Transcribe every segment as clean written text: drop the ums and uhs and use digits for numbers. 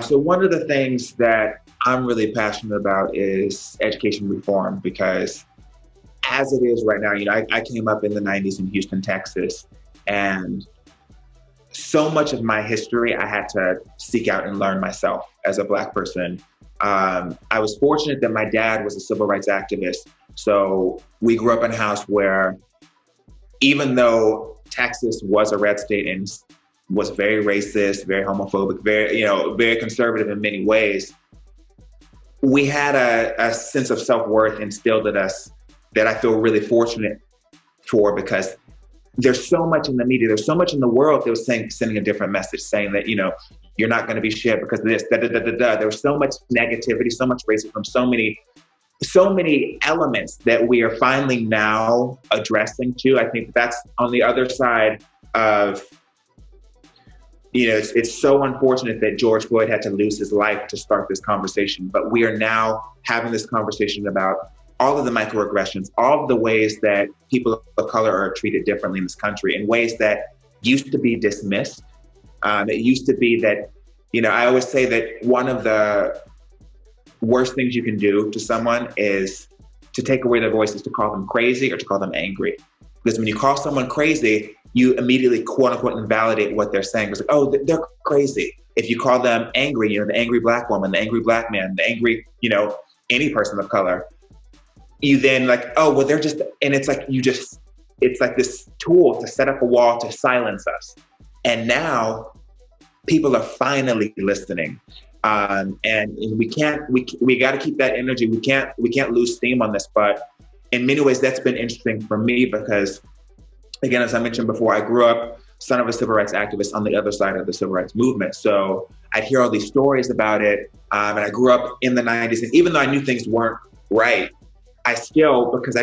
So one of the things that I'm really passionate about is education reform, because as it is right now, I came up in the 90s in Houston, Texas, and so much of my history I had to seek out and learn myself as a Black person. I was fortunate that my dad was a civil rights activist. So we grew up in a house where, even though Texas was a red state and was very racist, very homophobic, very conservative in many ways, we had a sense of self-worth instilled in us that I feel really fortunate for, because there's so much in the media, there's so much in the world that was sending a different message, saying that, you're not going to be shit because of this, There was so much negativity, so much racism, so many elements that we are finally now addressing too. I think that's on the other side of, it's so unfortunate that George Floyd had to lose his life to start this conversation, but we are now having this conversation about all of the microaggressions, all of the ways that people of color are treated differently in this country, in ways that used to be dismissed. It used to be that, I always say that one of the worst things you can do to someone is to take away their voice, is to call them crazy or to call them angry. Because when you call someone crazy, you immediately, quote unquote, invalidate what they're saying. It's like, oh, they're crazy. If you call them angry, the angry Black woman, the angry Black man, the angry, any person of color, you then like, oh, well, they're just, and it's like, it's like this tool to set up a wall to silence us. And now people are finally listening. And we got to keep that energy. We can't lose steam on this. But in many ways, that's been interesting for me because, again, as I mentioned before, I grew up son of a civil rights activist on the other side of the civil rights movement. So I'd hear all these stories about it. And I grew up in the 90s. And even though I knew things weren't right, I still, because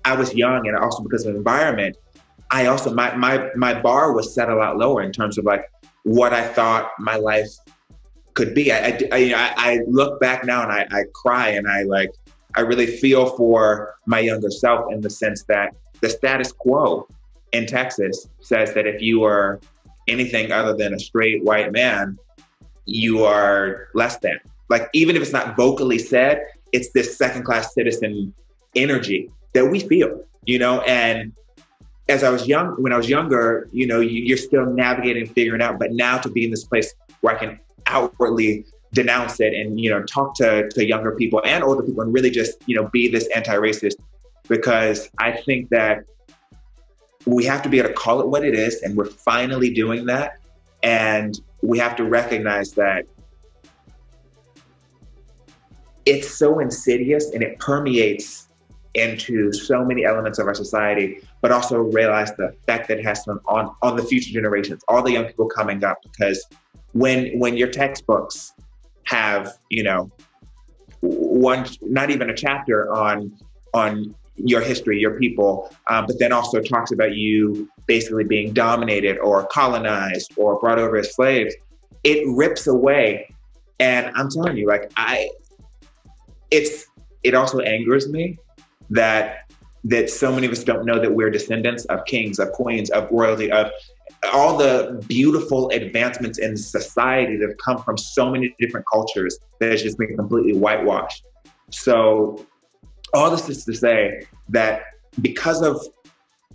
I was young, and also because of the environment, I also, my bar was set a lot lower in terms of like what I thought my life could be. I look back now and I cry, and I really feel for my younger self, in the sense that the status quo in Texas says that if you are anything other than a straight white man, you are less than. Like, even if it's not vocally said, it's this second-class citizen energy that we feel, and when I was younger, you're still navigating, figuring out, but now to be in this place where I can outwardly denounce it and, talk to younger people and older people and really just, be this anti-racist, because I think that we have to be able to call it what it is, and we're finally doing that. And we have to recognize that it's so insidious and it permeates into so many elements of our society, but also realize the effect that it has on the future generations, all the young people coming up. Because when your textbooks have, one, not even a chapter on your history, your people, but then also talks about you basically being dominated or colonized or brought over as slaves, it rips away. And I'm telling you, it also angers me that so many of us don't know that we're descendants of kings, of queens, of royalty, of all the beautiful advancements in society that have come from so many different cultures that has just been completely whitewashed. So all this is to say that because of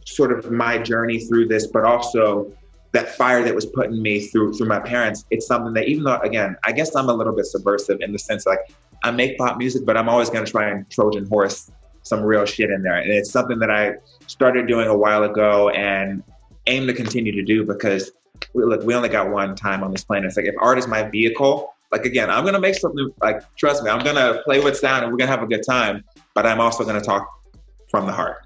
sort of my journey through this, but also that fire that was put in me through my parents, it's something that, even though, again, I guess I'm a little bit subversive in the sense I make pop music, but I'm always going to try and Trojan horse some real shit in there. And it's something that I started doing a while ago and aim to continue to do, because we only got one time on this planet. It's like, if art is my vehicle, again, I'm going to make something, trust me, I'm going to play with sound and we're going to have a good time, but I'm also going to talk from the heart.